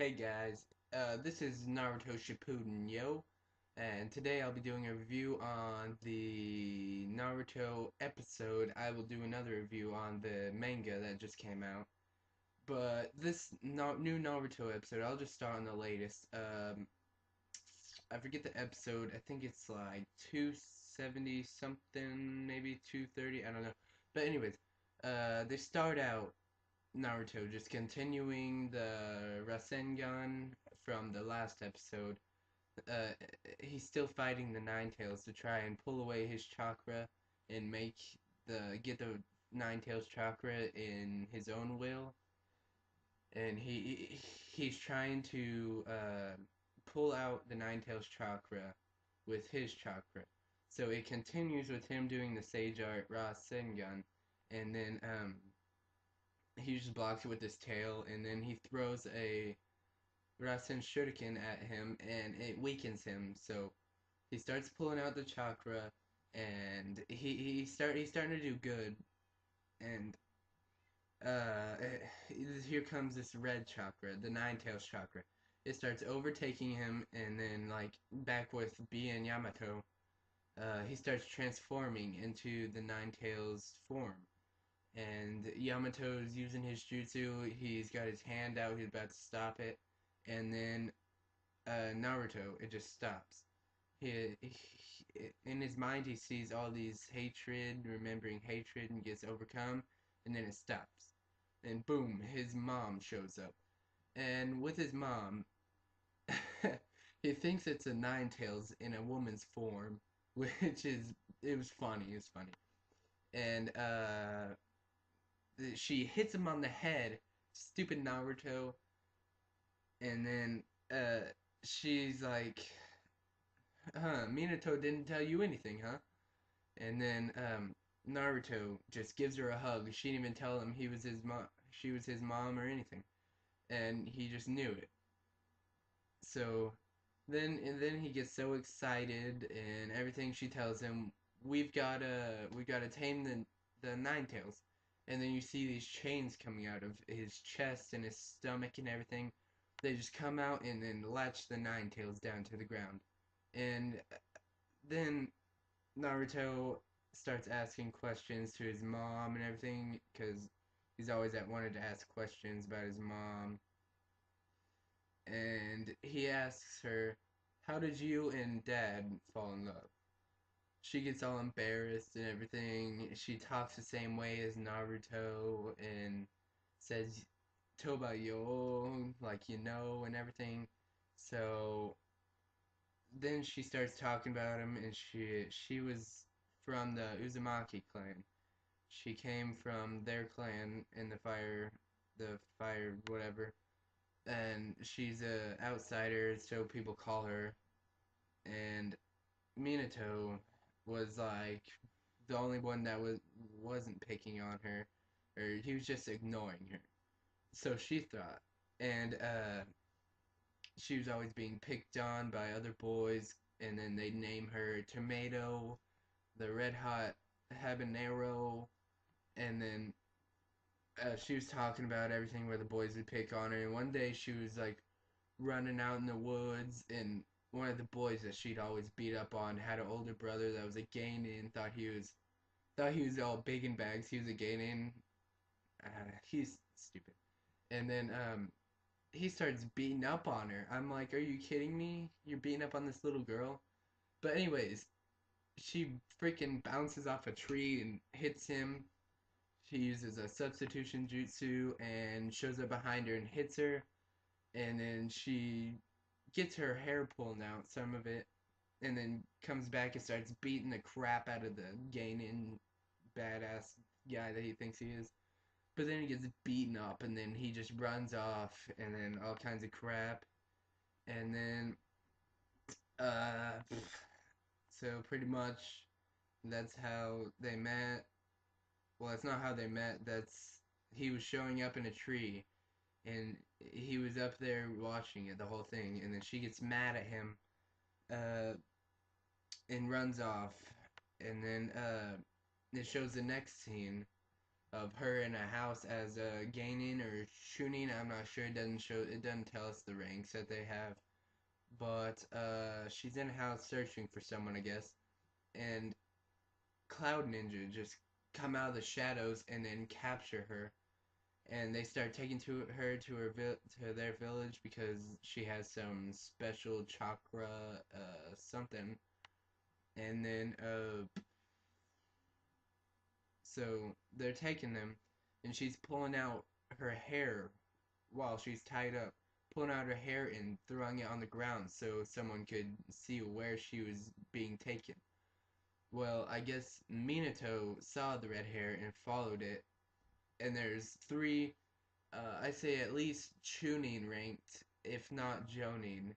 Hey guys, this is Naruto Shippuden, yo, and today I'll be doing a review on the Naruto episode. I will do another review on the manga that just came out. But this new Naruto episode, I'll just start on the latest. I forget the episode. I think it's like 270 something, maybe 230. I don't know. But anyways, they start out Naruto just continuing the Rasengan from the last episode. Uh, he's still fighting the Nine Tails to try and pull away his chakra and get the Nine Tails chakra in his own will, and he's trying to pull out the Nine Tails chakra with his chakra. So it continues with him doing the Sage Art Rasengan, and then he just blocks it with his tail, and then he throws a Rasen Shuriken at him, and it weakens him. So he starts pulling out the chakra, and he's starting to do good. And uh, here comes this red chakra, the Nine Tails chakra. It starts overtaking him, and then like back with B and Yamato, he starts transforming into the Nine Tails form. And Yamato's using his jutsu. He's got his hand out. He's about to stop it, and then Naruto, it just stops. In his mind, he sees all these hatred, remembering hatred, and gets overcome, and then it stops. And boom, his mom shows up. And with his mom, he thinks it's a Nine Tails in a woman's form, which is it was funny. It was funny, and she hits him on the head, stupid Naruto, and then she's like, "Huh, Minato didn't tell you anything, huh?" And then Naruto just gives her a hug. She didn't even tell him he was his mom. She was his mom or anything, and he just knew it. So then he gets so excited and everything she tells him, we've gotta tame the Nine Tails. And then you see these chains coming out of his chest and his stomach and everything. They just come out and then latch the Nine Tails down to the ground. And then Naruto starts asking questions to his mom and everything because he's always wanted to ask questions about his mom, and he asks her, "How did you and Dad fall in love?" She gets all embarrassed and everything. She talks the same way as Naruto and says "Toba yo," like and everything. So then she starts talking about him, and she was from the Uzumaki clan. She came from their clan in the fire whatever, and she's a outsider, so people call her. And Minato was like the only one that wasn't picking on her, or he was just ignoring her. So she thought, and she was always being picked on by other boys, and then they'd name her Tomato, the Red Hot Habanero, and then she was talking about everything where the boys would pick on her. And one day she was like running out in the woods, and one of the boys that she'd always beat up on had an older brother that was a Gainin. Thought he was all big in bags. He was a Gainin. He's stupid. And then he starts beating up on her. I'm like, are you kidding me? You're beating up on this little girl. But anyways, she freaking bounces off a tree and hits him. She uses a substitution jutsu and shows up behind her and hits her. And then she gets her hair pulled out, some of it, and then comes back and starts beating the crap out of the Gainin badass guy that he thinks he is. But then he gets beaten up, and then he just runs off, and then all kinds of crap. And then, uh, so pretty much that's how they met. Well, that's not how they met. He was showing up in a tree, and he was up there watching it, the whole thing, and then she gets mad at him, uh, and runs off, and then it shows the next scene of her in a house as a Gainin or Shunin. I'm not sure. It doesn't show. It doesn't tell us the ranks that they have. But she's in a house searching for someone, I guess. And Cloud Ninja just come out of the shadows and then capture her. And they start taking to her to to their village because she has some special chakra, something. And then so they're taking them, and she's pulling out her hair while she's tied up, pulling out her hair and throwing it on the ground so someone could see where she was being taken. Well, I guess Minato saw the red hair and followed it, and there's three, I say at least Chunin ranked, if not Jonin,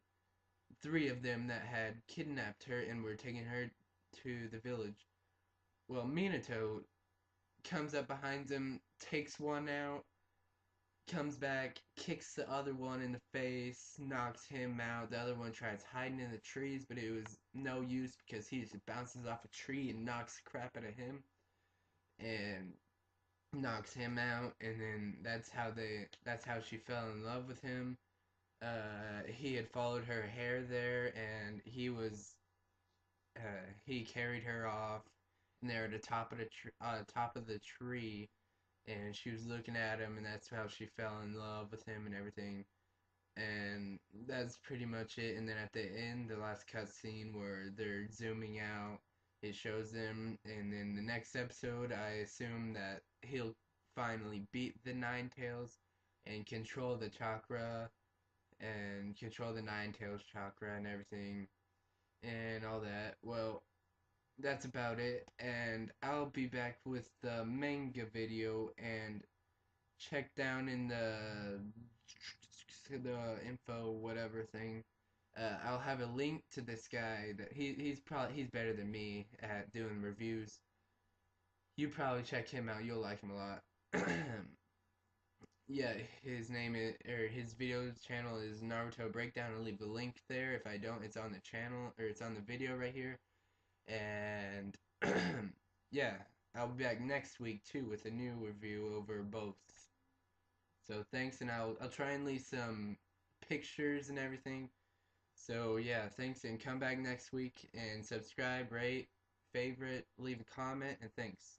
three of them that had kidnapped her and were taking her to the village. Well, Minato comes up behind him, takes one out, comes back, kicks the other one in the face, knocks him out. The other one tries hiding in the trees, but it was no use because he just bounces off a tree and knocks the crap out of him and knocks him out. And then that's how she fell in love with him. He had followed her hair there, and he carried her off, and they're at the top of the tree, and she was looking at him, and that's how she fell in love with him and everything. And that's pretty much it. And then at the end, the last cutscene where they're zooming out, it shows them. And then the next episode, I assume that he'll finally beat the Nine Tails and control the chakra and control the Nine Tails chakra and everything and all that. Well, that's about it. And I'll be back with the manga video, and check down in the info whatever thing. I'll have a link to this guy that he's better than me at doing reviews. You probably check him out. You'll like him a lot. Yeah, his name is or his video channel is Naruto Breakdown. I'll leave the link there. If I don't, it's on the channel or it's on the video right here. And yeah, I'll be back next week too with a new review over both. So thanks, and I'll try and leave some pictures and everything. So yeah, thanks, and come back next week and subscribe, rate, favorite, leave a comment, and thanks.